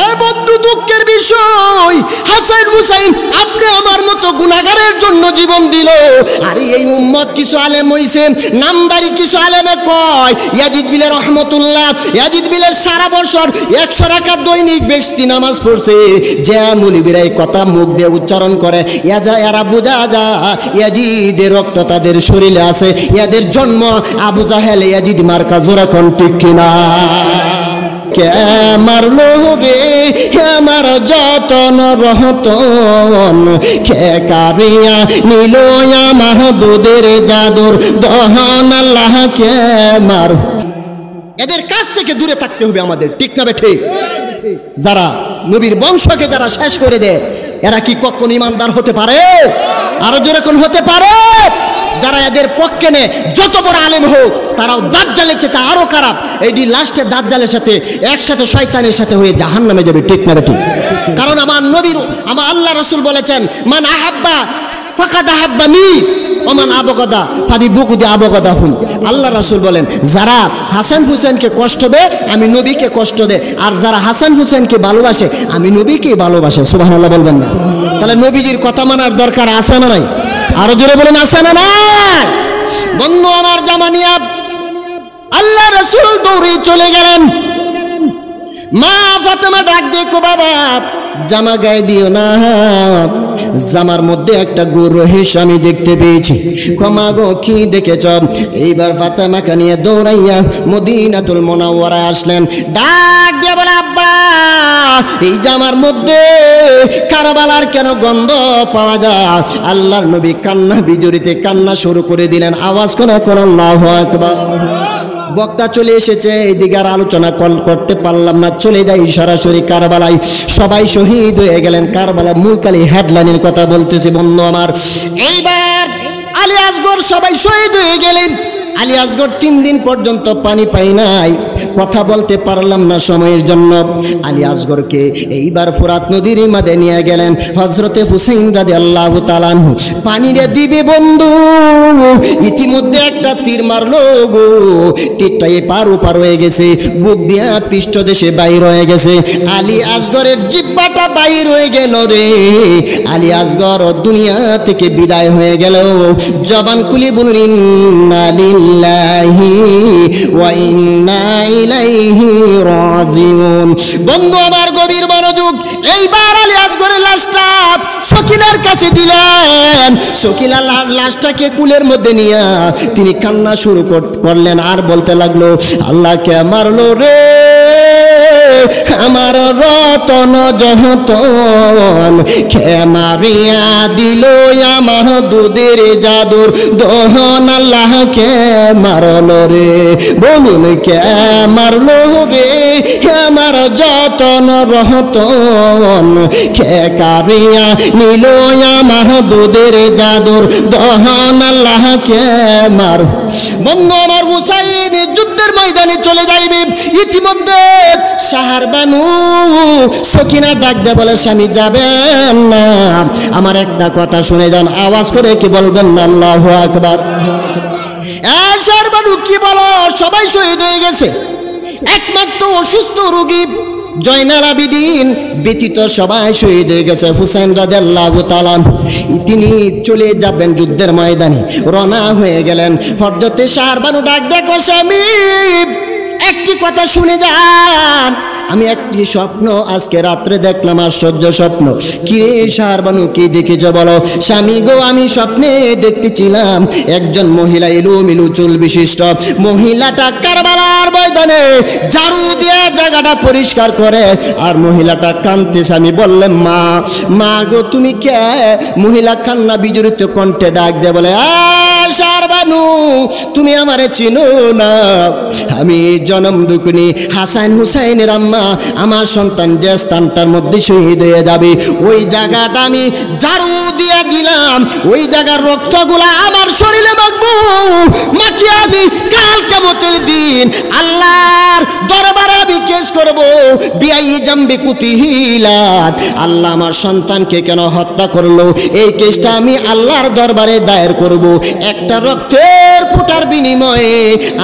এ বন্ধু, দুঃখের বিষয় হাসান হুসাইন আপনি আমার মতো গুনাহগারের জন্য জীবন দিল। আর এই উম্মত কিছু আলেম হইছে, নামদারি কিছু আলেমে কয় ইয়াজিদ বিলে রহমতুল্লাহ, ইয়াজিদ বিলে সারা বছর 100 রাকাত দৈনিক বেশতি নামাজ পড়ছে। যে মুলিবিরা এই কথা মুখ দিয়ে উচ্চারণ করে এরা বোঝা যা ইয়াজিদের রক্ত তাদের শরীরে আছে, ইয়াদের জন্ম আবু জাহেল ইয়াজিদ মার্কা জোরা কোন ঠিক কিনা? কে মারলো রে আমার যতন রহতন, কে কারিয়া নিল আমার দুধের জাদুর দহন, আল্লাহ কে মার। এদের কাছ থেকে দূরে থাকতে হবে আমাদের, ঠিক না বেঠে? যারা নবীর বংশকে যারা শেষ করে দেয় এরা কি কখনো ইমানদার হতে পারে? আরো যেরকম হতে পারে? যারা এদের পক্ষে নেয় যত বড় আলেম হোক তারাও দাজ্জালের চেয়ে আরো খারাপ। এইটি লাস্টে দাজ্জালের সাথে একসাথে শয়তানের সাথে হয়ে জাহান্নামে যাবে, ঠিক না বেটি? কারণ আমার নবীর আমার আল্লাহ রাসূল বলেছেন মান আহাব্বা ফাকাদ আহাব্বানি ওমান আবগাদা ফাবিবুগদি আবগাদাহুম। আল্লাহ রাসূল বলেন যারা হাসান হুসেনকে কষ্ট দেয় আমি নবীকে কষ্ট দেয়, আর যারা হাসান হুসেনকে ভালোবাসে আমি নবীকেই ভালোবাসে। সুবহানাল্লাহ বলবেন না? তাহলে নবীজির কথা মানার দরকার আছে না নাই? আরো জোরে বলেন আছে না নাই? বন্ধু আমার জামানিয়া আল্লাহ রাসূল দৌড়ে চলে গেলেন। মা ফাতেমা ডাক দেখো বাবা জামা গায়ে দিও না, জামার মধ্যে একটা গরু হিস আমি দেখতে পেয়েছি, ক্ষমা গো কি দেখেছ? এইবার ফাতেমাকে নিয়ে দৌড়াইয়া মদিনাতুল মুনাওয়ারায় আসলেন। ডাক দিয়ে বলে আব্বা এই জামার মধ্যে কারবালার কেন গন্ধ পাওয়া যায়? আল্লাহর নবী কান্না বিজড়িতে কান্না শুরু করে দিলেন। আওয়াজ করে আল্লাহু আকবার। বক্তা চলে এসেছে, এইদিকে আর আলোচনা করতে পারলাম না, চলে যাই সরাসরি কারবালায়। সবাই শহীদ হয়ে গেলেন কারবালা, মূলকালী হেডলাইনের কথা বলতেছি বন্ধু আমার। এইবার আলী আসগর সবাই শহীদ হয়ে গেলেন। আলী আসগর 3 দিন পর্যন্ত পানি পাই নাই, কথা বলতে পারলাম না সময়ের জন্য। আলী আসগরকে এইবার ফোরাত নদীর মাঝে নিয়ে গেলেন হযরতে হুসাইন রাদিয়াল্লাহু তাআলা আনহু। পানিরে দিবে বন্ধু, ইতিমধ্যে একটা তীর মারলো গো, তীরটা এপার ওপার হয়ে গেছে, বুক দিয়া পৃষ্ঠদেশে বাইর হয়ে গেছে। আলী আসগরের জিহ্বাটা বাইর হয়ে গেল রে। আলী আসগর দুনিয়া থেকে বিদায় হয়ে গেল। জবান খুলে বলুন ইন্না লিল্লাহি ওয়া ইন্না ইলাইহি রাজিউন। বন্ধু আমার গভীর মনোযোগ। এইবার আলী আসগরের লাশটা সকিলার কাছে দিলেন। সকিলা লাশটাকে কুলের মধ্যে নিয়ে তিনি কান্না শুরু করলেন আর বলতে লাগলো আল্লাহকে মারলো রে আমার রতন জহতন, কে মারিয়া দিল আমার দুধের জাদুর দহন, আল্লাহকে মারলো রে। বলুন কে মারলো রে আমার যতন রহতন, কে কারিয়া নিল আমার দুধের জাদুর দহন, আল্লাহকে মার। বন্ধু আমার হুসাইন যুদ্ধের ময়দানে চলে যাইবে। ইতিমধ্যে শাহর বানু সকিনা ডাক দে বলে স্বামী যাবেন না, আমার একটা কথা শুনে যান। আওয়াজ করে কি বলবেন না আল্লাহু আকবার? শাহর বানু কি বলো? সবাই শহীদ হয়ে গেছে, একমাত্র অসুস্থ রোগী জয়নাল আবিদিন ব্যতীত সবাই শহীদ হয়ে গেছে। হুসাইন রাদিয়াল্লাহু তাআলা তিনি চলে যাবেন যুদ্ধের ময়দানে, রওনা হয়ে গেলেন। হযরতে শাহর বানু ডাক দেখো স্বামী একটি কথা শুনে যান, আমি একটি স্বপ্ন আজকে রাত্রে দেখলাম, আশ্চর্য স্বপ্ন। কি রে শাহর বানু কি দেখেছ বলো? স্বামী গো আমি স্বপ্নে দেখতেছিলাম একজন মহিলা এলোমেলো চুল বিশিষ্ট মহিলাটা কারবালার ময়দানে ঝাড়ু দিয়ে জায়গাটা পরিষ্কার করে, আর মহিলাটা কাঁদতেছে। আমি বললাম মা মা গো তুমি কে? মহিলা কান্না বিজড়িত কণ্ঠে ডাক দিয়ে বলে শাহর বানু তুমি আমারে চিনো না, আমি জনম দুকুনি হাসান হুসাইনের আম্মা। আমার সন্তান যে স্থানটার মধ্যে শহীদ হয়ে যাবে ওই জায়গাটা আমি ঝাড়ু দিয়ে দিলাম, ওই জায়গার রক্তগুলা আমার শরীরে মাখবো, মাখিয়ে আমি কাল কিয়ামতের দিন আল্লাহর দরবারে আমি কেস করব। বিআই জামবি কুতিহিলাত, আল্লাহ আমার সন্তানকে কেন হত্যা করলো এই কেসটা আমি আল্লাহর দরবারে দায়ের করব। একটা রক্তের ফোঁটার বিনিময়ে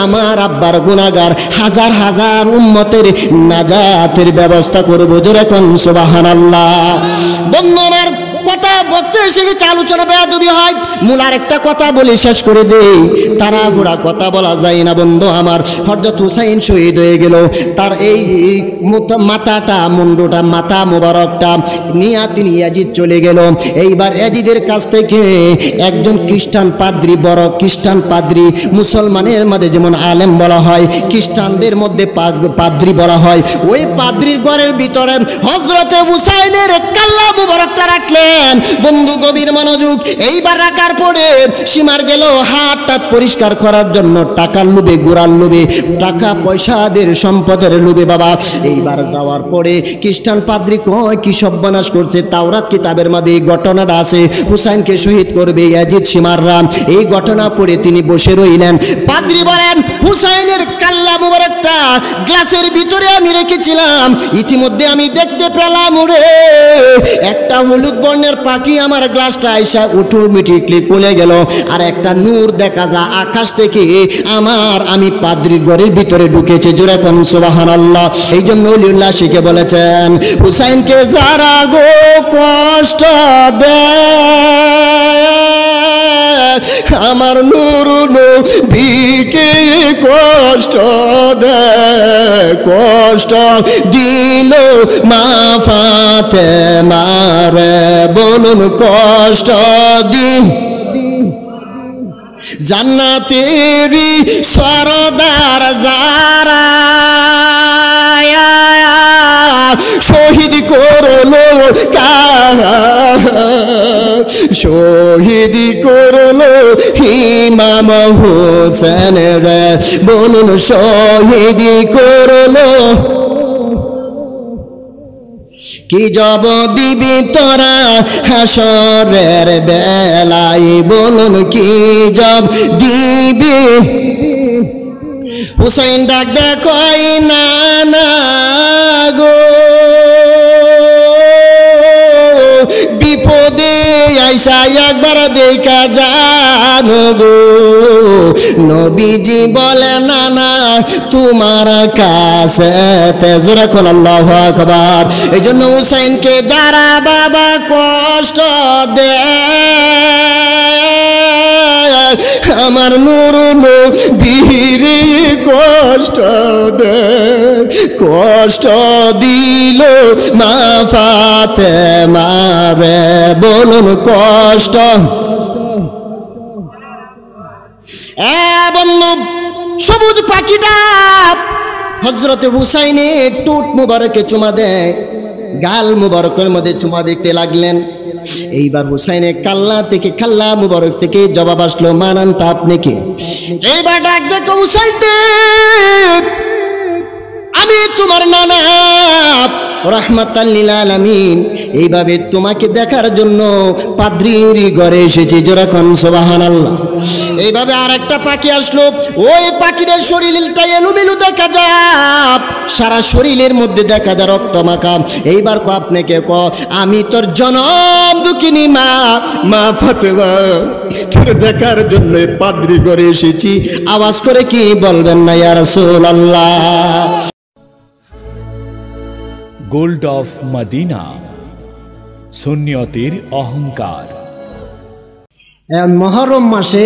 আমার আব্বার গুনাহগার হাজার হাজার উম্মতের নাজাতের ব্যবস্থা করব। জোরে কোন সুবহানাল্লাহ। বন্ধু আমার, কথা বলতে এসে গেছে, আলোচনা বেয়াদবি হয়। মূলার একটা কথা বলে শেষ করে দেই, তাড়াহুড়া কথা বলা যায় না বন্ধু আমার। হযরত হুসাইন শহীদ হয়ে গেল, তার এই মাথাটা, মুন্ডটা, মাথা মোবারকটা নিয়ে তিনি ইয়াজিদ চলে গেল। এইবার ইয়াজিদের কাছ থেকে একজন খ্রিস্টান পাদ্রী, বড় খ্রিস্টান পাদ্রী, মুসলমানের মধ্যে যেমন আলেম বলা হয়, খ্রিস্টানদের মধ্যে পাদ্রী বলা হয়, ওই পাদ্রীর ঘরের ভিতরে হযরতে হুসাইনের কাল্লা মোবারকটা রাখলেন। বন্ধু গভীর মনোযোগ। এইবার রাখার পরে সীমার গেল হাত টাত পরিষ্কার করার জন্য, টাকার লোভে, গোড়ার লোভে, টাকা পয়সাদের সম্পদের লোভে বাবা। এইবার যাওয়ার পরে খ্রিস্টান পাদ্রী কয় কি সর্বনাশ করছে। তাওরাত কিতাবের মধ্যে এই ঘটনাটা আছে, হুসাইনকে শহীদ করবে ইয়াজিদ সীমাররা। এই ঘটনা পড়ে তিনি বসে রইলেন। পাদ্রী বলেন, হুসাইনের কাল্লা মোবারকটা গ্লাসের ভিতরে আমি রেখেছিলাম, ইতিমধ্যে আমি দেখতে পেলাম ওরে একটা হলুদ বর্ণের পাখি আমার গ্লাসটা আইসা অটোমেটিকলি খুলে গেল, আর একটা নূর দেখা যায় আকাশ থেকে আমি পাদ্রীর ঘরের ভিতরে ঢুকেছে। জোরে কোন সুবহানাল্লাহ। এই জন্য ওলিউল্লাহ শিখে বলেছেন, হুসাইনকে যারা গো কষ্ট দেয়, আমার নূর নবীকে কষ্ট দেয়, কষ্ট দিল মা ফাতেমারে, বলুন কষ্ট দিন জান্নাতেরি সরদার যারা শহীদ করলো, শহীদ করলো ইমাম হোসেন রে, বলুন শহীদ করলো। কি জব দিবি তোরা হাসরের বেলায়, বলুন কি জব দিবি। হুসাইন ডাক দেখই না না গো, বিপদে আইসা একবার দেখা জানো গো। নবীজি বলে না না তোমার কাছে, জোরে কোন আল্লাহু আকবার। এই জন্য হুসাইনকে যারা বাবা কষ্ট দেয়, আমার নূর নবীরে কষ্ট দেয়, কষ্ট দিল মা ফাতেমারে, বলুন কষ্ট। বন্ধু, সবুজ পাখিটা হযরতে হুসাইনের টুট মুবারকে চুমা দেয়, গাল মুবারকের মধ্যে চুমা দিতে লাগলেন। এইবার হুসাইনের কাল্লা মুবারক থেকে জবাব আসলো, মানান তা আপনি কি? এইবার ডাক দেখো হুসাইন দেব, আমি তোমার নানা রাহমাতাল লিল আলামিন, এইভাবে তোমাকে দেখার জন্য পাদ্রীর ঘরে এসেছি। জোরে কোন সুবহানাল্লাহ। এইভাবে আর একটা পাখি আসলো, ওই পাখিটার শরীরটা এলোমেলো দেখা যায়, সারা শরীরের মধ্যে দেখা যায় রক্ত মাখা। এইবার আপনাকে আমি তোর জনম দুঃখিনী মা ফাতেমা, তোর দেখার জন্য পাদ্রীর ঘরে এসেছি। আওয়াজ করে কি বলবেন না ইয়া রাসূলুল্লাহ। গোল্ড অফ মদিনা, সুন্নিয়তের অহংকার। মহরম মাসে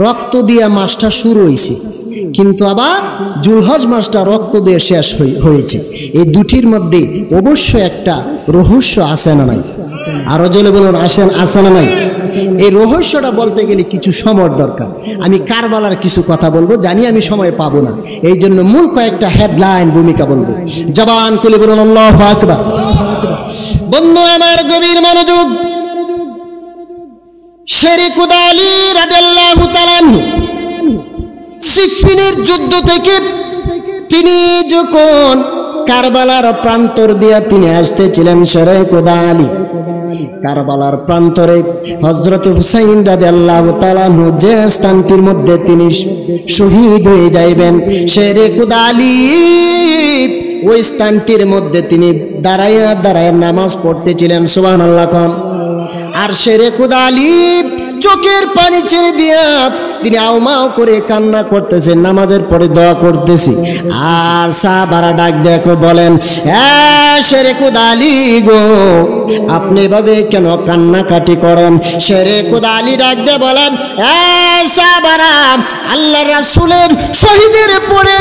রক্ত দিয়া মাসটা শুরু হয়েছে, কিন্তু আবার জুলহজ মাসটা রক্ত দিয়ে শেষ হয়েছে। এই দুটির মধ্যে অবশ্যই একটা রহস্য আছে না নাই? আরো জলে বলুন আসেন, আছে না নাই? এই রহস্যটা বলতে গেলে কিছু সময় দরকার। আমি কারবালার কিছু কথা বলবো, জানি আমি সময় পাবো না, এই জন্য মূল কয়েকটা হেডলাইন ভূমিকা বলবো। জবান খুলে বলুন আল্লাহু আকবার। বন্ধু আমার গভীর মনোযোগ। শেরে খুদা আলী রাদিয়াল্লাহু তাআলা আনহু সিফফিনের যুদ্ধ থেকে তিনি যখন কারবালার প্রান্তর দিয়া তিনি আসতেছিলেন, শেরে খুদা আলী কারবালার প্রান্তরে হযরত হুসাইন রাদিয়াল্লাহু তাআলা আনহু যে স্থানটির মধ্যে তিনি শহীদ হয়ে যাইবেন, শেরে খুদা আলী ওই স্থানটির মধ্যে তিনি দাঁড়াইয়া নামাজ পড়তেছিলেন। সুবহানাল্লাহ। আর শেরে খুদা আলী চোখের পানি ছেড়ে দিয়া তিনি আউমাও করে কান্না করতেছেন, নামাজের পরে দোয়া করতেছি। আর সাহাবারা ডাক দেখো বলেন, শেরে খুদা আলী গো, আপনি এভাবে কেন কান্নাকাটি করেন? শেরে খুদা আলী ডাক দিয়ে বলেন, সাহাবারা, আল্লাহ রাসূলের শহীদের পরে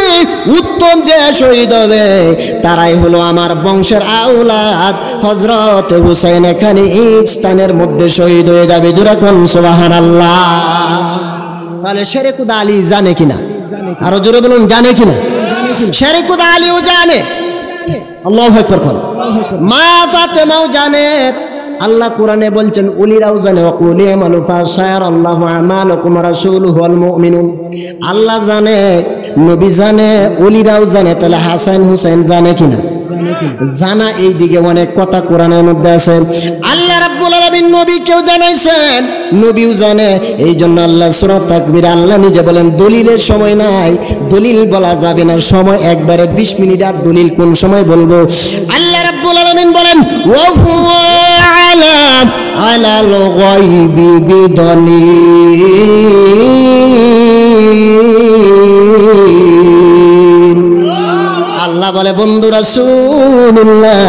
উত্তম যে শহীদ হবে তারাই হলো আমার বংশের আওলাদ। হযরত হুসাইন এখানে এই স্থানের মধ্যে শহীদ হয়ে যাবে। যেরকম সুবহানাল্লাহ। তাহলে শেরে খুদা আলী জানে কিনা? আরো জোরে বলুন, জানে কিনা? শেরে খুদা আলীও জানে, আল্লাহু আকবার। মা ফাতেমাও জানে। আল্লাহ কোরআনে বলছেন উলিরাও জানে, ওয়াকুলি আমালু ফাসায়ারাল্লাহু আমালাকুম ওয়া রাসূলুহু ওয়াল মুমিনুন। আল্লাহ জানে, নবী জানে, উলিরাও জানে। তাহলে হাসান হুসাইন জানে কিনা? জানা এই দিকে অনেক কথা কোরআনের মধ্যে আছে। আল্লাহ রাব্বুল আলামিন নবীকেও জানাইছেন, নবীও জানে। এই জন্য আল্লাহ সূরা তাকবীর আল্লাহ নিজে বলেন দলিলের সময় নাই, দলিল বলা যাবে না, সময় একবারে 20 মিনিট। আর দলিল কোন সময় বলবো? আল্লাহ রাব্বুল আলামিন বলেন ওয়া হুয়া আলাল গায়বি বিদলিল। আল্লাহ বলে বন্ধু রাসূলুল্লাহ,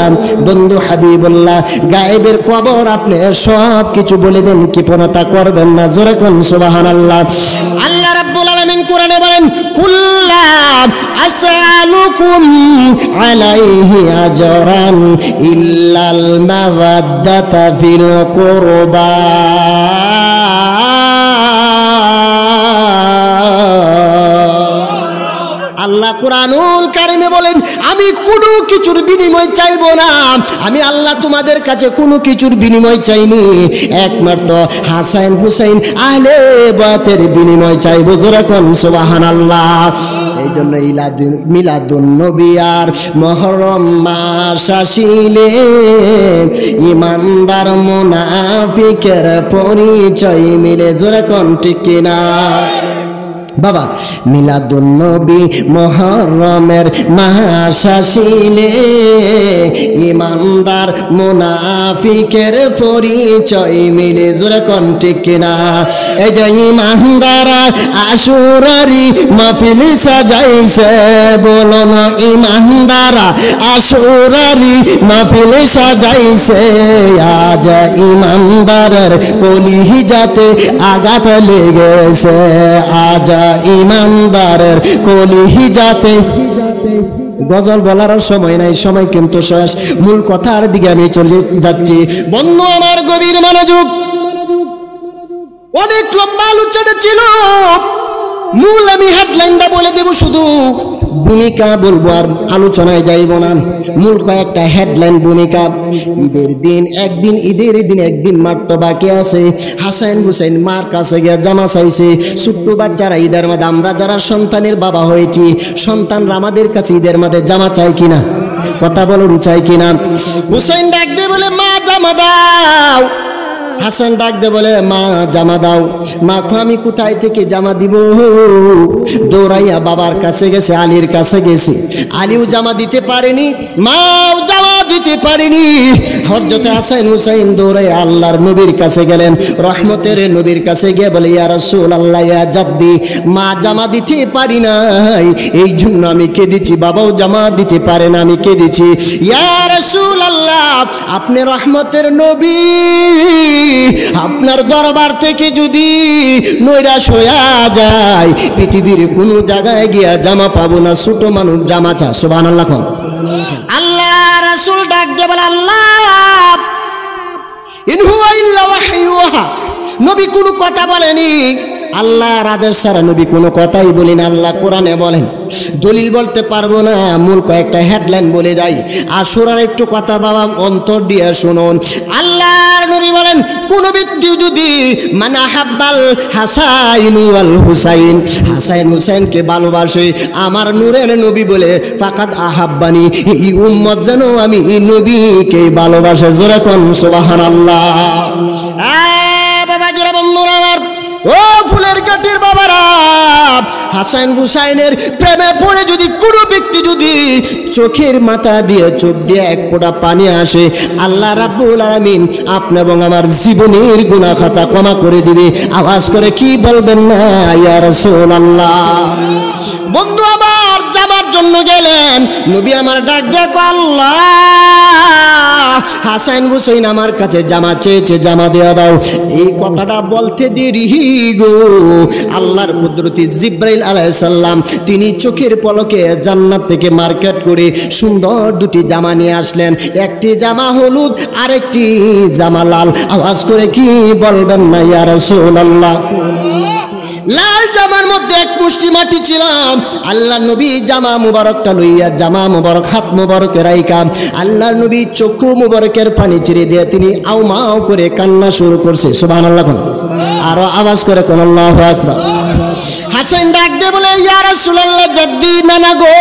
বন্ধু হাবিবুল্লাহ, গায়েবের খবর আপনি সব কিছু বলে দেন, কৃপণতা করবেন না। জোরে কোন সুবহানাল্লাহ। আল্লাহ রাব্বুল আলামিন কোরআনে বলেন কুল্লা আসআলুকুম আলাইহি আজরান ইল্লাল মাওয়াদ্দাতা ফিল কুরবা। আল্লাহ কুরআনুল কারিমে বলেন আমি কোনো কিছুর বিনিময় চাইবো না। আমি আল্লাহ তোমাদের কাছে কোনো কিছুর বিনিময় চাইনি, একমাত্র হাসান হুসাইন আহলে বাতের বিনিময় চাইবো। যেরকম সুবহানাল্লাহ। এই জন্য মিলাদুন নবী আর মুহররম মাস আসিলে ইমানদার মুনাফিকের পরিচয় মিলে। যেরকম ঠিক কিনা বাবা? মিলাদুন নবী মুহররমের মাস আসিলে ইমানদার মুনাফিকের পরিচয় মিলে। জোরে কোন ঠিক কিনা? এই যে ইমানদারা আশুরারি মাহফিল সাজাইছে, বলো না ইমানদারা আশুরারি মাহফিল সাজাইছে। আজ ইমানদারের কলিজাতে আঘাত লেগেছে, আজ ইমানদারের কলিজাতে। গজল বলার সময় নাই, সময় কিন্তু শেষ। মূল কথার দিকে আমি চলে যাচ্ছি। বন্ধু আমার গভীর মনোযোগ। অনেক লম্বা আলোচনা ছিল, মূল আমি হেডলাইনটা বলে দেব, শুধু ভূমিকা বলবো আর আলোচনায় যাইব না। মূল কয়েকটা হেডলাইন ভূমিকা। ঈদের দিন একদিন মাত্র বাকি আছে। হাসান হুসাইন মার কাছে গিয়ে জামা চাইছে। ছোট্ট বাচ্চারা ঈদের মাঝে, আমরা যারা সন্তানের বাবা হয়েছি, সন্তানরা আমাদের কাছে ঈদের মাঝে জামা চাই কিনা? কথা বলুন, চাই কিনা? হুসাইন ডাক দিয়ে বলে মা জামা দাও। হাসান ডাক দে বলে মা জামা দাও। মা খো আমি কোথায় থেকে জামা দিব? দৌড়াইয়া বাবার কাছে গেছে, আলীর কাছে গেছে। আলীও জামা দিতে পারেনি, মাও জামা দিতে পারেনি। হযরত হাসান হুসাইন দৌড়াইয়া আল্লাহর নবীর কাছে গেলেন, রহমতের নবীর কাছে গিয়ে বলে ইয়া রাসূলুল্লাহ ইয়া জাদ্দি, মা জামা দিতে পারি নাই, এই জন্য আমি কেঁদেছি। বাবাও জামা দিতে পারে না, আমি কেঁদেছি। ইয়া রাসূলুল্লাহ, আপনি রহমতের নবী, আপনার দরবার থেকে যদি নৈরাশ হয়ে যায়, পৃথিবীর কোন জায়গায় গিয়া জামা পাবো না। ছোট মানুষ জামা চা। সুবহানাল্লাহ। আল্লাহ রাসূল ডাক দিয়ে বলে আল্লাহ ইন হুয়া ইল্লা ওয়াহয়ুহা, নবী কোনো কথা বলেনি। আল্লাহর আদেশ ছাড়া নবী কোনো কথাই বলেন। আল্লাহ কোরআনে বলেন, দলিল বলতে পারবো না, মূল কয়েকটা হেডলাইন বলে যাই। আর সুরার একটু কথা বাবা অন্তর দিয়ে শুনুন। আল্লাহর নবী বলেন কোন ব্যক্তি যদি মানে হাব্বাল হাসাইন ওয়াল হুসাইন, হাসাইন হুসাইনকে ভালোবাসে, আমার নূরের নবী বলে ফাকাদ আহাব্বানি, এই উম্মত যেন আমি এই নবীকে ভালোবাসে। জোরে কোন সুবহানাল্লাহ। বাবা যারা বন্ধুরা আমার, ও ফুলের কাঠির বাবারা, হাসান হুসাইনের প্রেমে পড়ে যদি কোনো ব্যক্তি যদি চোখের মাথা দিয়ে চোখ দিয়ে এক ফোঁটা পানি আসে, আল্লাহ রাব্বুল আলামিন আপনি এবং আমার জীবনের গুনাহ খাতা ক্ষমা করে দিবে। আওয়াজ করে কি বলবেন না ইয়া রাসূলুল্লাহ? বন্ধু আমার জামার জন্য গেলেন, নবী আমার ডাক দেখো, আল্লাহ হাসান হুসাইন আমার কাছে জামা চেয়েছে, জামা দেওয়া দাও। এই কথাটা বলতে দেরি গো, আল্লাহর কুদরতি জিব্রাইল আলাইহিস সালাম তিনি চোখের পলকে জান্নাত থেকে মার্কেট করে সুন্দর দুটি জামা নিয়ে আসলেন। একটি জামা হলুদ, আরেকটি জামা লাল। আওয়াজ করে কি বলবেন না ইয়া রাসূলুল্লাহ? লাল জামার মধ্যে এক মুষ্টি মাটি ছিল। আল্লাহ নবী জামা মুবারকটা লইয়া জামা মুবারক হাত মুবারকে রাইকা আল্লাহ নবী চক্ষু মুবারকের পানি ছিঁড়ে দিয়ে তিনি আউমাও করে কান্না শুরু করছে। সুবহানাল্লাহ। আরো আওয়াজ করে কোন আল্লাহু আকবার। হাসান ডাক দিয়ে বলে, ইয়া রাসূলুল্লাহ জাদ্দি নানা গো,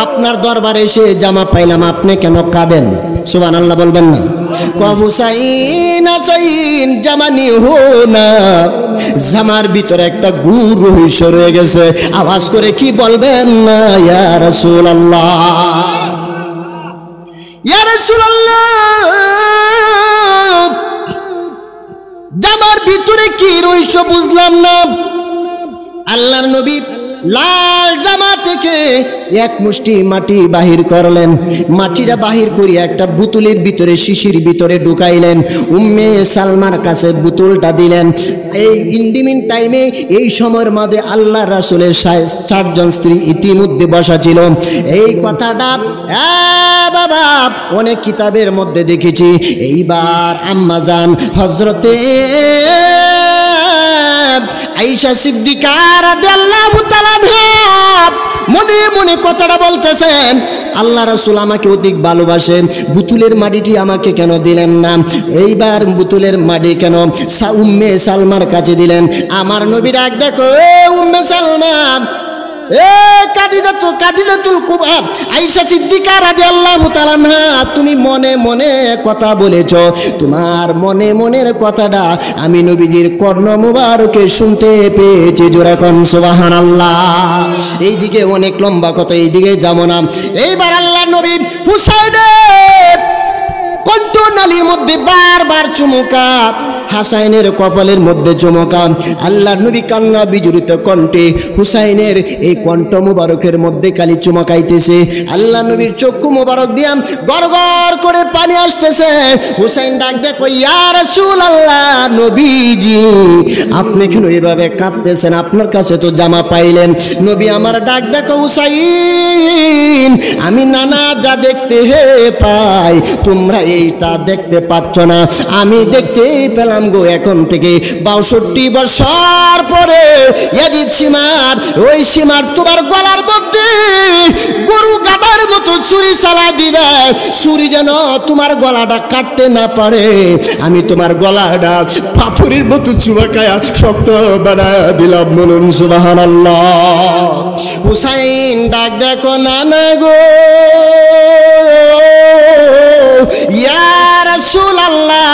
আপনার দরবারে এসে জামা পাইলাম, আপনি কেন কাঁদেন? সুবহানাল্লাহ বলবেন না? হুসাইন হাসাইন জামা নিও না, জামার ভিতরে একটা গুড় রহস্য রয়ে গেছে। আওয়াজ করে কি বলবেন না ইয়া রাসূলুল্লাহ? ইয়া রাসূলুল্লাহ, জামার ভিতরে কি রহস্য বুঝলাম না। আল্লাহর নবী লাল জামা থেকে এক মুষ্টি মাটি বাহির করলেন, মাটিটা বাহির করিয়া একটা বোতলের ভিতরে শিশির ভিতরে ঢুকাইলেন। উম্মে সালমার কাছে বোতলটা দিলেন। এই ইন্ডিমিন টাইমে এই সময়ের মধ্যে আল্লাহ রাসূলের 4জন স্ত্রী ইতিমধ্যে বসা ছিল। এই কথাটা বাবা অনেক কিতাবের মধ্যে দেখেছি। এইবার আম্মাজান হযরতে আয়েশা সিদ্দিকা রাদিয়াল্লাহু তাআলা মনে মনে কথাটা বলতেছেন, আল্লাহ রাসূল আমাকে অধিক ভালোবাসেন, বুতুলের মাটিটি আমাকে কেন দিলেন না? এইবার বুতুলের মাটি কেন উম্মে সালমার কাছে দিলেন? আমার নবী ডাক দেখো, উম্মে সালমা, কাদিদাতুল কুবরা আয়েশা সিদ্দিকা রাদিয়াল্লাহু তাআলা আনহা, তুমি মনে মনে কথা বলেছ, তোমার মনে মনের কথাটা আমি নবীজির কর্ণ মুবারকে শুনতে পেয়েছি। জোরে কোন সুবহানাল্লাহ। এইদিকে অনেক লম্বা কথা, এইদিকে যাবো না। এইবার আল্লাহ নবী হুসাইনের কণ্ঠনালীর মধ্যে বারবার চুমুকা, হাসাইনের কপালের মধ্যে চুমুকা। আল্লাহ নবী কান্না বিজড়িত কণ্ঠে হুসাইনের এই কণ্ঠ মুবারকের মধ্যে কালি চুমকাইতেছে। আল্লাহ নবীর চক্ষু মুবারক দিয়া গড়গড় করে পানি আসতেছে। হুসাইন ডাক দেখো, ইয়া রাসূলুল্লাহ, নবীজি আপনি কেন এভাবে কাঁদতেছেন? আপনার কাছে তো জামা পাইলেন। নবী আমার ডাক দেখো, হুসাইন আমি নানা যা দেখতে পাই তোমরা এইটা দেখতে পাচ্ছ না, আমি দেখতেই পেলাম গো। এখন থেকে 62 বছর পরে ইয়াজিদ সীমার ওই সীমার তোমার গলার মধ্যে গরু গাদার মতো ছুরি চালা দিবে, ছুরি যেন তোমার গলাটা কাটতে না পারে। আমি তোমার গলাটা পাথরের মতো চুবাকায়া শক্ত বানায় দিলাম। বলুন সুবহানাল্লাহ। হুসাইন ডাক দেখো, নানা গো, ইয়া রাসূলুল্লাহ,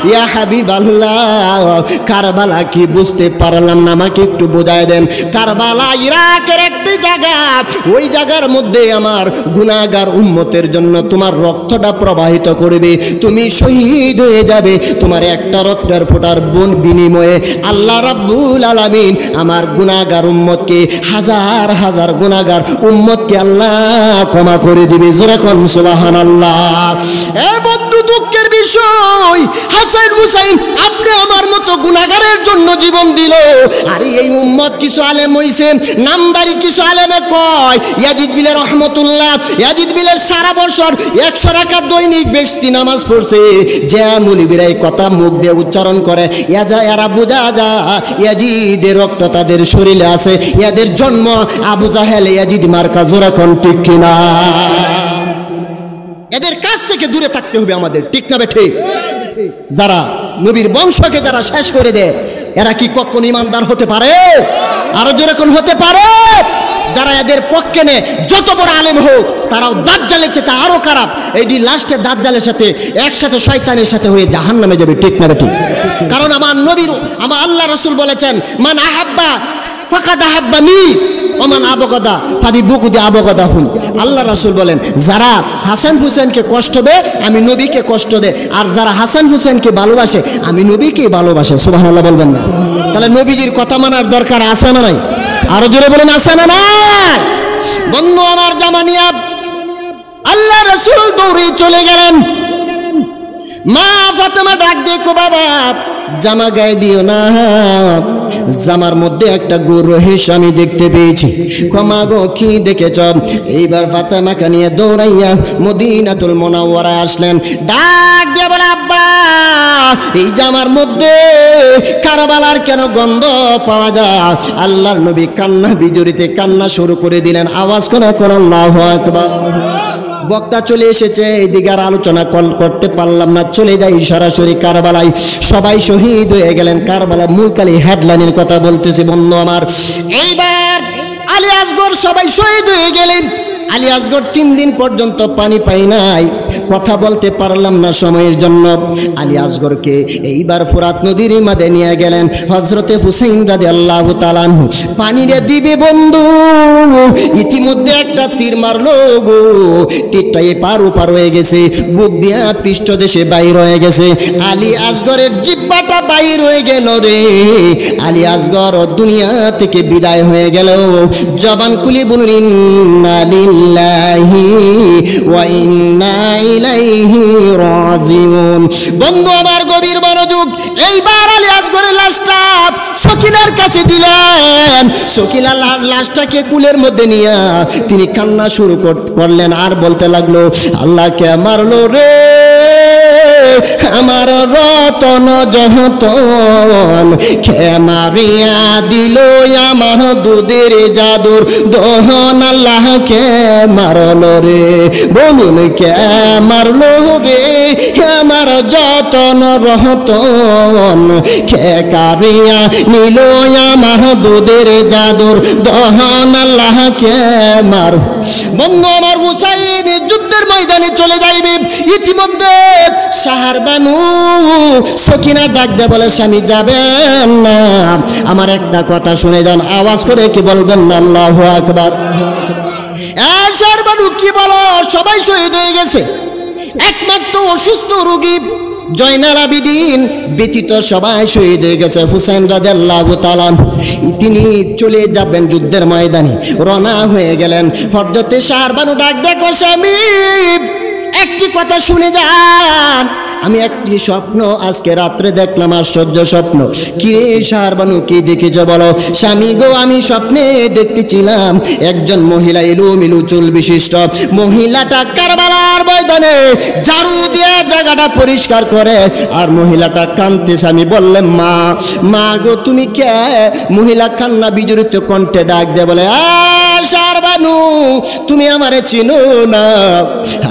ইয়া হাবিবাল্লাহ, কারবালা কি বুঝতে পারলাম না, আমাকে একটু বোঝায় দেন। কারবালা ইরাকের একটি জায়গা, ওই জায়গার মধ্যে আমার গুনাহগার উম্মতের জন্য তোমার রক্তটা প্রবাহিত করবে, তুমি শহীদ হয়ে যাবে। তোমার একটা রক্তের ফোঁটার বিনিময়ে আল্লাহ রাব্বুল আলামিন আমার গুনাহগার উম্মতকে, হাজার হাজার গুনাহগার উম্মতকে আল্লাহ ক্ষমা করে দিবে। জোরে কোন সুবহানাল্লাহ। এ বন্ধু, দুঃখের বিষয় হাসান হুসাইন আপনি আমার মতো গুনাহগারের জন্য জীবন দিল। আর এই উম্মত কিছু আলেম হইছে, নামদারি কিছু আলেমে কয় ইয়াজিদ বিলে রহমতুল্লাহ, ইয়াজিদ বিলে সারা বছর 100 রাকাত দৈনিক বেশতি নামাজ পড়ছে। যে মুলিবিরা এই কথা মুখ দিয়ে উচ্চারণ করে, এরা বোঝা যা ইয়াজিদের রক্ত তাদের শরীরে আছে, ইয়াদের জন্ম আবু জাহেল ইয়াজিদ মার্কা। জোরে কোন ঠিক কিনা? এদের কাছ থেকে দূরে থাকতে হবে আমাদের, ঠিক না বেঠে? যারা নবীর বংশকে যারা শেষ করে দেয়, এরা কি কখনো ইমানদার হতে পারে? আরো জোরে কোন হতে পারে? যারা এদের পক্ষে নেয় যত বড় আলেম হোক তারাও দাজ্জালের চেয়ে আরো খারাপ। এটি লাস্টে দাজ্জালের সাথে একসাথে শয়তানের সাথে হয়ে জাহান্নামে যাবে, ঠিক না ঠিক? কারণ আমার নবীর আমার আল্লাহ রাসূল বলেছেন, মান আহাব্বা ফাকাদ আহাব্বানি ওমান আবগাদা ফাবিবুগদি আবগাদাহুম। আল্লাহ রাসূল বলেন, যারা হাসান হুসেনকে কষ্ট দেয় আমি নবীকে কষ্ট দেয়, আর যারা হাসান হুসেনকে ভালোবাসে আমি নবীকে ভালোবাসে। সুবহানাল্লাহ বলবেন না? তাহলে নবীজির কথা মানার দরকার আছে না নাই? আরো জোরে বলেন, আছে না নাই? বন্ধু আমার, জামানিয়া আল্লাহ রাসূল দৌড়ে চলে গেলেন। মা ফাতেমা ডাক দেখো, বাবা জামা গায়ে দিও না, জামার মধ্যে একটা গরু হিস আমি দেখতে পেয়েছি, ক্ষমা গো কি দেখেছ? এইবার ফাতেমাকে নিয়ে দৌড়াইয়া মদিনাতুল মুনাওয়ারায় আসলেন। ডাক দিয়ে বলে, আব্বা এই জামার মধ্যে কারবালার কেন গন্ধ পাওয়া যায়? আল্লাহর নবী কান্না বিজড়িতে কান্না শুরু করে দিলেন। আওয়াজ করে আল্লাহু আকবার। বক্তা চলে এসেছে, এইদিকে আর আলোচনা করতে পারলাম না, চলে যাই সরাসরি কারবালায়। সবাই শহীদ হয়ে গেলেন কারবালা। মূলকালী হেডলাইনের কথা বলতেছি বন্ধু আমার। এইবার আলী আসগর সবাই শহীদ হয়ে গেলেন। আলী আসগর 3 দিন পর্যন্ত পানি পাই নাই, কথা বলতে পারলাম না সময়ের জন্য। আলী আসগরকে এইবার ফোরাত নদীর মাঝে নিয়ে গেলেন হযরতে হুসাইন রাদিয়াল্লাহু তাআলা আনহু। পানিরে দিবে বন্ধু, ইতিমধ্যে একটা তীর মারলো গো, তীরটা এপার ওপার হয়ে গেছে, বুক দিয়া পৃষ্ঠদেশে বাইর হয়ে গেছে। আলী আসগরের জিহ্বাটা বাইর হয়ে গেল রে। আলী আসগর দুনিয়া থেকে বিদায় হয়ে গেল। জবান খুলে বলুন, ইন্না লিল্লাহি ওয়া ইন্না ইলাইহি রাজিউন। বন্ধু আমার, গভীর মনোযোগ। এইবার আলী আসগরের লাশটা সকিনার কাছে দিলেন। সকিনা লাশটাকে কুলের মধ্যে নিয়ে তিনি কান্না শুরু করলেন, আর বলতে লাগলো, আল্লাহকে মারলো রে আমার রতন জহতন, কে মারিয়া দিল আমার দুধের জাদুর দহন। আল্লাহকে মারলো রে, বলুন কে মারলো রে আমার যতন রহতন, কে কারিয়া নিল আমার দুধের জাদুর দহন। আল্লাহকে মার। বন্ধু আমার, হুসাইন যুদ্ধের ময়দানে চলে যাইবে। ইতিমধ্যে শাহর বানু সকিনা ডাক দে বলে, স্বামী যাবেন না, আমার একটা কথা শুনে যান। আওয়াজ করে কি বলবেন না আল্লাহু আকবার? শাহর বানু কি বলো? সবাই শহীদ হয়ে গেছে, একমাত্র অসুস্থ রোগী জয়নাল আবিদিন ব্যতীত সবাই শহীদ হয়ে গেছে। হুসাইন রাদিয়াল্লাহু তাআলা তিনি চলে যাবেন যুদ্ধের ময়দানে, রওনা হয়ে গেলেন। হযরতে শাহর বানু ডাক দেখো, স্বামী একটি কথা শুনে যান, আমি একটি স্বপ্ন আজকে রাত্রে দেখলাম, আশ্চর্য স্বপ্ন। কি রে শাহর বানু, কি দেখেছ বলো? স্বামী গো, আমি স্বপ্নে দেখতেছিলাম একজন মহিলা এলোমেলো চুল বিশিষ্ট মহিলাটা কারবালার ময়দানে ঝাড়ু দিয়ে জায়গাটা পরিষ্কার করে, আর মহিলাটা কাঁদতেছে। আমি বললাম, মা মা গো তুমি কে? মহিলা কান্না বিজড়িত কণ্ঠে ডাক দিয়ে বলে, শাহর বানু তুমি আমারে চিনো না?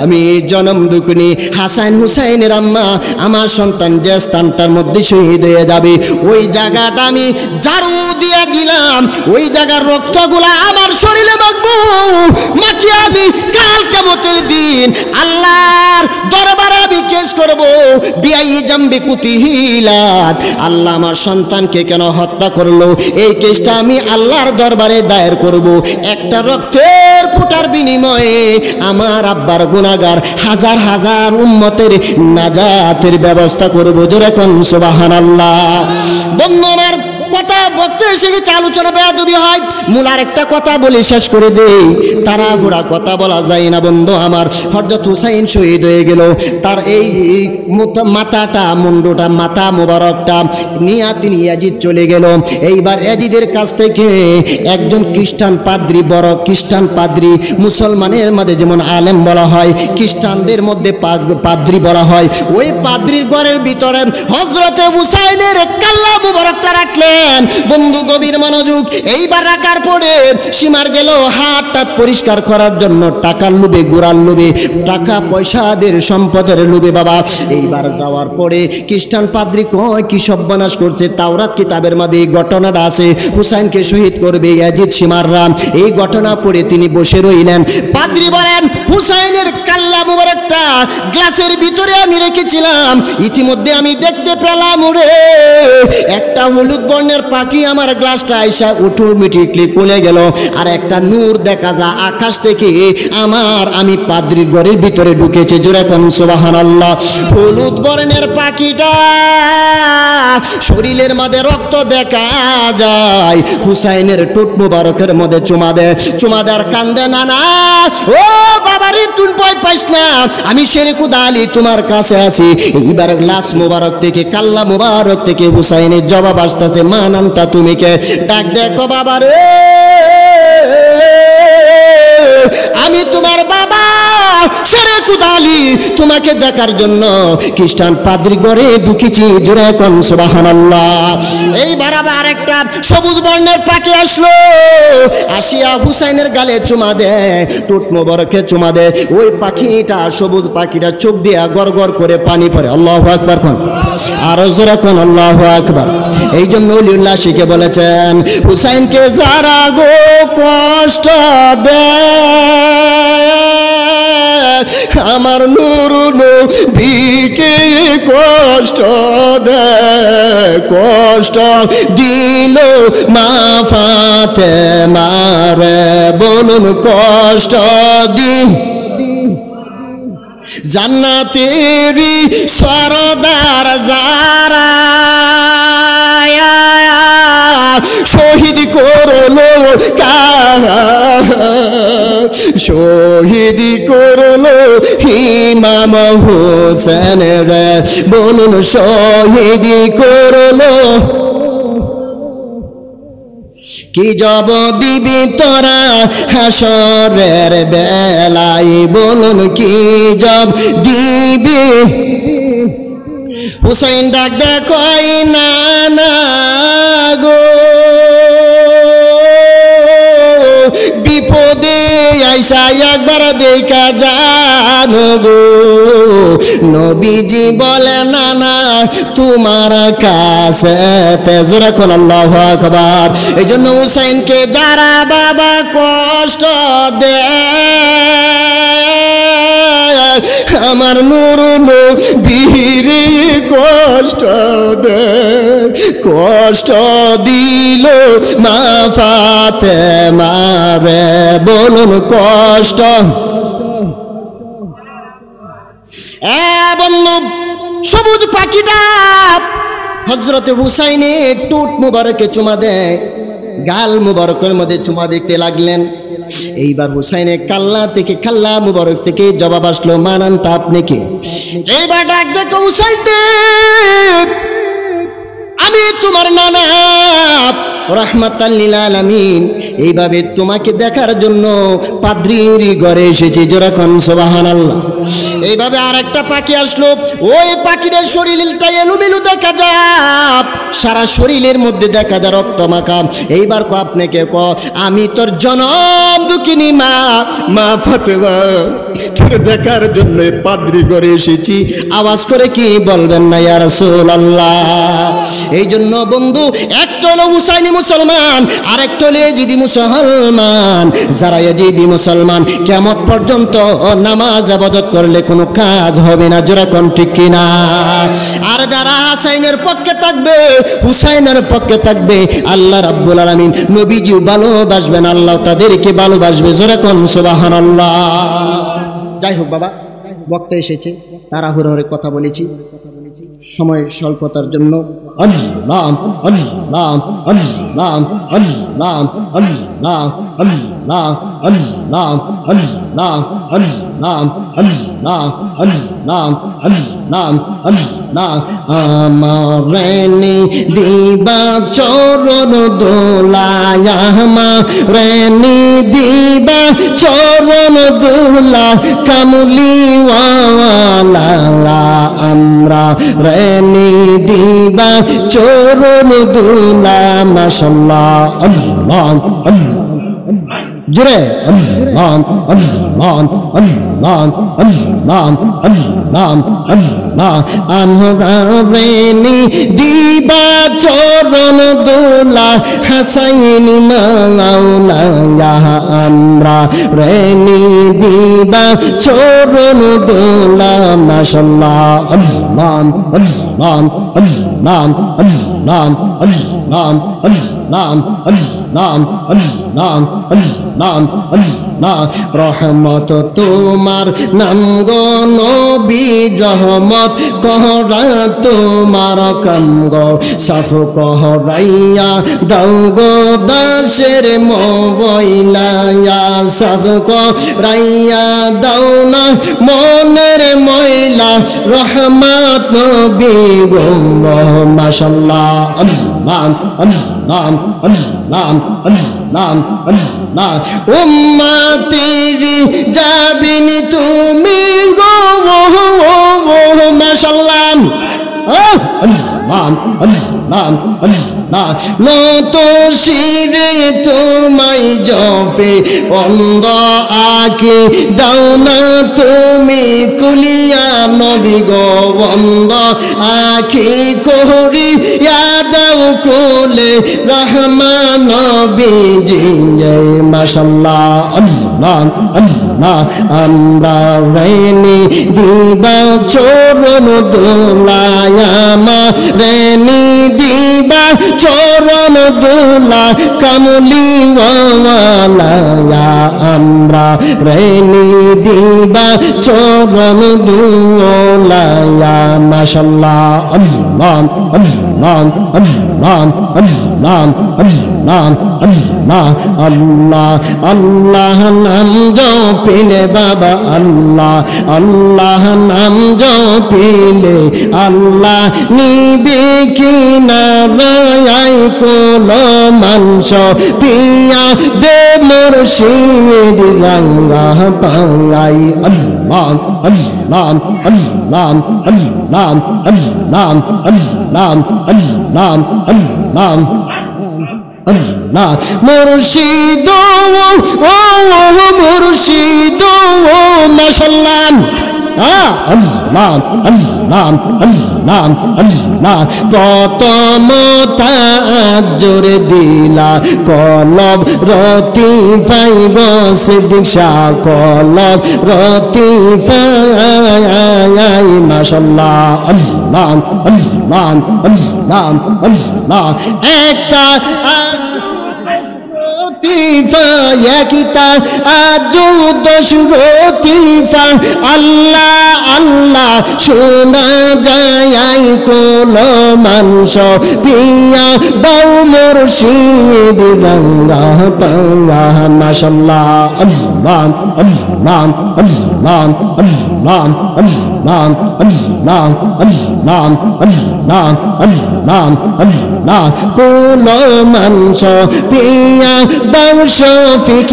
আমি জনম দুঃখিনী হাসান হুসাইনের আম্মা। আমার সন্তান যে স্থানটার মধ্যে শহীদ হয়ে যাবে, ওই জায়গাটা আমি ঝাড়ু দিয়ে দিলাম, ওই জায়গার রক্তগুলা আমার শরীরে মাখবো, মাখিয়ে আমি কাল কিয়ামতের দিন আল্লাহর দরবারে আমি কেস করব। বিআই জামবি কুতিহিলাত, আল্লাহ আমার সন্তানকে কেন হত্যা করলো, এই কেসটা আমি আল্লাহর দরবারে দায়ের করব। একটা রক্তের ফোঁটার বিনিময়ে আমার আব্বার গুনাহগার হাজার হাজার উম্মতের নাজাতের ব্যবস্থা করব। জোরে কোন সুবহানাল্লাহ। বন্ধু আমার, কথা বলতে এসে গেছে, আলোচনা বেয়াদবি হয়। মূলার একটা কথা বলে শেষ করে দেই, তাড়াহুড়া কথা বলা যায় না বন্ধু আমার। হযরত হুসাইন শহীদ হয়ে গেল, তার এই মাথাটা মুন্ডটা মাথা মোবারকটা নিয়ে তিনি ইয়াজিদ চলে গেল। এইবার ইয়াজিদের কাছ থেকে একজন খ্রিস্টান পাদ্রী, বড় খ্রিস্টান পাদ্রী, মুসলমানের মধ্যে যেমন আলেম বলা হয়, খ্রিস্টানদের মধ্যে পাদ্রী বলা হয়, ওই পাদ্রীর ঘরের ভিতরে হযরতে হুসাইনের কাল্লা মুবারকটা রাখলেন। রাখলেন। বন্ধু গভীর মনোযোগ। এইবার রাখার পরে সীমার গেল হাত পরিষ্কার করার জন্য, টাকার লোভে, গোড়ার লোভে, টাকা পয়সাদের সম্পদের লোভে বাবা। এইবার যাওয়ার পরে খ্রিস্টান পাদ্রী কয় কি সর্বনাশ করছে। তাওরাত কিতাবের মধ্যে এই ঘটনাটা আছে, হুসাইনকে শহীদ করবে ইয়াজিদ সীমাররা। এই ঘটনা পড়ে তিনি বসে রইলেন। পাদ্রী বলেন, হুসাইনের কাল্লা মুবারকটা গ্লাসের ভিতরে আমি রেখেছিলাম, ইতিমধ্যে আমি দেখতে পেলাম ওরে একটা হলুদ বর্ণের পাখি আমার গ্লাসটা আইসা অটোমেটিকলি খুলে গেল, আর একটা নূর দেখা যায় আকাশ থেকে আমি পাদ্রীর ঘরের ভিতরে ঢুকেছে। জোরে কোন সুবহানাল্লাহ। হলুদ বর্ণের পাখিটা শরীরের মধ্যে রক্ত দেখা যায়, হুসাইনের ঠোঁট মুবারকের মধ্যে চুমা দেয়, চুমা দেওয়ার কান্দে, নানা ও বাবারে তুই ভয় পাইস না, আমি শেরেকুদ আলী তোমার কাছে আছি। এইবার গ্লাস মুবারক থেকে, কাল্লা মুবারক থেকে হুসাইনের জবাব আসতেছে, মা নামটা তুমি কে? ডাক দেখো বাবারে, আমি তোমার বাবা শেরেকুদ আলী, তোমাকে দেখার জন্য খ্রিস্টান পাদ্রী ঘরে ঢুকেছি। জোরে কোন সুবহানাল্লাহ। এইবার আবার একটা সবুজ বর্ণের পাখি আসলো, আসিয়া হুসাইনের গালে চুমা দেয়, ঠোঁট মোবারকে চুমা দেয়। ওই পাখিটা, সবুজ পাখিটা চোখ দিয়া গড় গড় করে পানি পড়ে। আল্লাহু আকবার কোন, আর জোরে কোন আল্লাহু আকবার। এই জন্য ওলিউল্লাহ শিখে বলেছেন, হুসাইনকে যারা গো কষ্ট দেয়, আমার নূর নবীকে কষ্ট দেয়, কষ্ট দিল মা ফাতেমারে, বলুন কষ্ট দিন জান্নাতেরি সরদার যারা শহীদ করলো, শহীদ করলো ইমাম হোসেন রে, বলুন শহীদ করলো। কি জব দিবি তোরা হাসরের বেলায়, বলুন কি জব দিবি। হুসাইন ডাক দেখই না না গো, বিপদে আইসা একবার দেখা জানো গো, নবীজি বলে না না তোমার কাছে। জোরে কোন আল্লাহু আকবার। এই জন্য হুসাইনকে যারা বাবা কষ্ট দেয়, আমার নূর নবীরে কষ্ট দেয়, কষ্ট দিল মা ফাতেমারে, বলুন কষ্ট। বন্ধু সবুজ পাখিটা হযরতে হুসাইনের ঠোঁট মুবারকে চুমা দেয়, গাল মুবারকের মধ্যে চুমা দিতে লাগলেন। এইবার হুসাইনের কাল্লা থেকে, কাল্লা মুবারক থেকে জবাব আসলো, মানানটা আপনি কি? এইবার ডাক দেখো হুসাইন দেব, আমি তোমার নানা রাহমাতাল লিল আলামিন, এইভাবে তোমাকে দেখার জন্য পাদ্রীর ঘরে এসেছি। জোরে কোন সুবহানাল্লাহ। এইভাবে আর একটা পাখি আসলো, ওই পাখিটার শরীরটা এলোমেলো দেখা যায়, সারা শরীরের মধ্যে দেখা যায় রক্ত মাখা। এইবার কো আপনাকে ক, আমি তোর জনম দুঃখিনী মা, মা ফাতেমা, তোর দেখার জন্য পাদ্রীর ঘরে এসেছি। আওয়াজ করে কি বলবেন না ইয়া রাসূলুল্লাহ? এই জন্য বন্ধু, একটা হলো হুসাইনি মুসলমান, আর একটা হলো ইয়াজিদি মুসলমান। যারা ইয়াজিদি মুসলমান কিয়ামত পর্যন্ত নামাজ ইবাদত করলে কোনো কাজ হবে না। জোরে কোন ঠিক কিনা? আর যারা হুসাইনের পক্ষে থাকবে, হুসাইনের পক্ষে থাকবে, আল্লাহ রাব্বুল আলামিন নবীজিও ভালোবাসবেন, আল্লাহ তাদেরকে ভালোবাসবে। জোরে কোন সুবহানাল্লাহ। যাই হোক বাবা, বক্তা এসেছে, তাড়াহুড়ো কথা বলেছি সময়ের স্বল্পতার জন্য। আল্লাহ আল্লাহ আল্লাহ আল্লাহ আল্লাহ আল্লাহ আল্লাহ আল্লাহ আল্লাহ আল্লাহ আল্লাহ আল্লাহ আল্লাহ। আমার রেনি দিবা চরণ দোলায়, আমার রেনি দিবা চরণ দোলা, কামলি ওয়ালা আমরা রেনি দিবা চরণ দুলা মাশাআল্লাহ আল্লাহ জোরে আল্লাহ আল্লাহ আল্লাহ আল্লাহ আল্লাহ আল্লাহ আমরা রেনি দিবা চরণ দুলা হাসাইন মাওলা আমরা রেনি দিবা চরণ দুলা মাশাআল্লাহ আল্লাহ আল্লাহ আল্লাহ আল্লাহ আল্লাহ আল্লাহ আল্লাহ আল্লাহ আল্লাহ আল্লাহ রহমত তোমার নাম গো নবী রহমত কহরা তোমার কাম গো সাফ কহরাইয়া দাও গো দাসের মোবাইলা সাফ কহরাইয়া দাও না মনের ময়লা রহমত নবী গো মাশাআল্লাহ আল্লাহ আল্লাহ আল্লাহ আল্লাহ আল্লাহ উম্মতেরি যাবিনি তুমি গো মাশাআল্লাহ আল্লাহ আল্লাহ আল্লাহ নত শিরে তোমায় জপে অন্ধ আঁখি দাও না তুমি কুলিয়া নবী গো অন্ধ আঁখি করিয়া দাও কোলে রহমান নবীজি মাশাআল্লাহ আল্লাহ আল্লাহ আমরা রেনি দিবা চরণ দোলায়ামা রেনি দিবা চরণ দোলা কামলি ওয়ালা আমরা রেনি দিবা চরণ দোলা মাশাআল্লাহ আল্লাহ আল্লাহ আল্লাহ আল্লাহ আল্লাহ আল্লাহ আল্লাহ আল্লাহ নাম জপিলে বাবা আল্লাহ আল্লাহ নাম জপিলে আল্লাহ নিবে কিনা রায় কোল মাংস পিয়া দে মুর্শিদ রঙ্গা পাঙ্গাই আল্লাহ আল্লাহ আল্লাহ আল্লাহ আল্লাহ আল্লাহ আল্লাহ আল্লাহ আল্লাহ মুর্শিদ ও মুর্শিদ ও মাশাআল্লাহ আল্লাহ আল্লাহ আল্লাহ আল্লাহ কত মোতাজ্জুর দিলা কলব রতি পাইব সিদ্দিক শাহ কলব রতি পাই মাশাআল্লাহ আল্লাহ আল্লাহ আল্লাহ আল্লাহ একটা কিতা আজুদ সুরতিফা আল্লাহ আল্লাহ শোনা যায় কোন মাংস পিয়া দাও মুর্শিদ রঙ্গা পাঙ্গা মাশাআল্লাহ আল্লাহ আল্লাহ আল্লাহ আল্লাহ আল্লাহ আল্লাহ আল্লাহ আল্লাহ আল্লাহ আল্লাহ কোন মাংস পিয়া দাও শফিক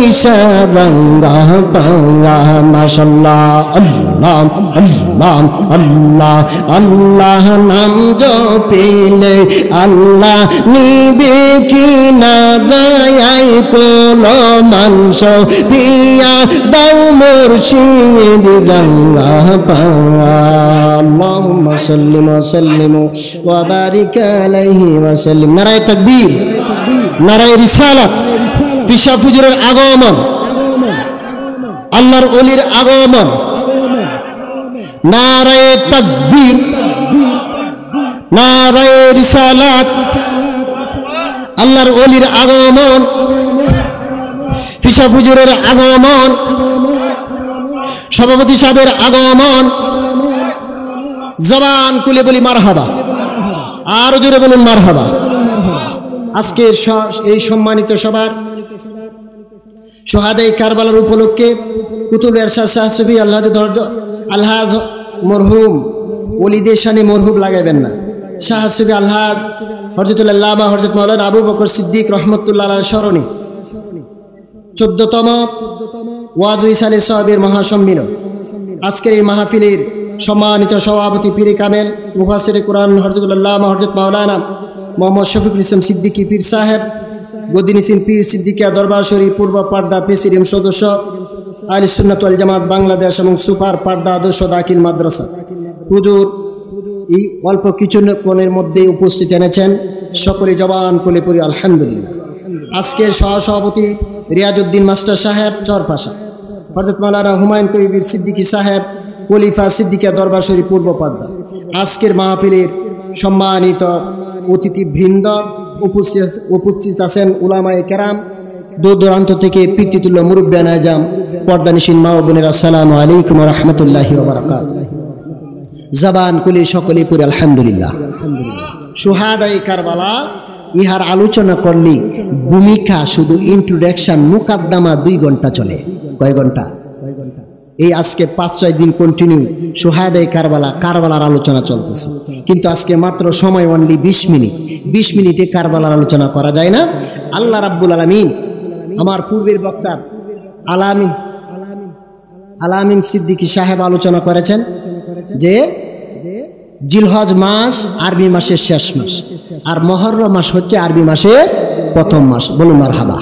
রঙ্গা পাঙ্গা মাশাআল্লাহ আল্লাহ আল্লাহ আল্লাহ আল্লাহ নাম জপিলে আল্লাহ নিবে কিনা রায় কোন মাংস পিয়া দাও মুর্শিদ রঙ্গা পাঙ্গা আল্লাহুম্মা সাল্লি ওয়া সাল্লিম ওয়া বারিক আলাইহি ওয়া সাল্লিম নারায়ে তাকবীর নারায়ে রিসালাত পিশা ফুজুরের আগমন আল্লাহর ওলির আগমন নারায়ে তাকবীর নারায়ে রিসালাত আল্লাহর ওলির আগমন পিশা ফুজুরের আগমন সভাপতি সাহেবের আগমন জবান খুলে বলি মারহাবা আর জোরে বলুন মারহাবা আজকে এই সম্মানিত সবার শহাদায়ে কারবালার উপলক্ষে কুতুব এরশাদ শাহ সুফি আলহাজ মরহুম ওলিদের শানে মরহুব লাগাইবেন না শাহ সুফি আলহাজ হযরতুল আল্লামা হযরত মাওলানা আবু বকর সিদ্দিক রহমতুল্লাহ আলাইহির স্মরণে 14তম ওয়াজ ইসালে সাহাবের মহাসম্মিলন আজকের এই মাহফিলের সম্মানিত সভাপতি পীরে কামেল মুফাসসিরে কুরআন হযরতুল্লাহ হযরত মাওলানা মোহাম্মদ শফিকুল ইসলাম সিদ্দিকী পীর সাহেব গদিনিসিন পীর সিদ্দিকিয়া দরবার শরীফ পূর্ব পাড্ডা প্রেসিডিয়াম সদস্য আহলে সুন্নাত ওয়াল জামাত বাংলাদেশ এবং সুপার পাড্ডা আদর্শ দাখিল মাদ্রাসা হুজুর এই অল্প কিছুক্ষণের মধ্যে উপস্থিত এনেছেন, সকলে জবান খুলে পড়ি আলহামদুলিল্লাহ। আজকের সহসভাপতি রিয়াজউদ্দিন মাস্টার সাহেব চরপাশা, হযরত মাওলানা হুমায়ুন কবির সিদ্দিকী সাহেব খলিফা সিদ্দিকিয়া দরবার শরীফ পূর্ব পাড্ডা। আজকের মাহফিলের সম্মানিত অতিথিবৃন্দ, উপস্থিত আছেন উলামায়ে কেরাম, দূর দূরান্ত থেকে পিতৃতুল্য মুরব্বিয়ান আজম, পর্দানিশীন মা ও বোনেরা, আসসালামু আলাইকুম ওয়া রাহমাতুল্লাহি ওয়া বারাকাতুহু। জবান খুলে সকলে পড়ে আলহামদুলিল্লাহ। শুহাদায়ে কারবালা ইহার আলোচনা করলে ভূমিকা শুধু ইন্ট্রোডাকশন মুকাদ্দমা 2 ঘন্টা চলে। কয় ঘন্টা? এই আজকে 5-6 দিন কন্টিনিউ শুহাদায়ে কারবালার আলোচনা চলতেছে, কিন্তু আজকে মাত্র সময় অনলি 20 মিনিট। 20 মিনিটে কারবালার আলোচনা করা যায় না। আল্লাহ রাব্বুল আলামিন আমার পূর্বের বক্তা আলামিন সিদ্দিকী সাহেব আলোচনা করেছেন যে জিলহজ মাস আরবি মাসের শেষ মাস, আর মুহররম মাস হচ্ছে আরবি মাসের প্রথম মাস। বলুন মারহাবা।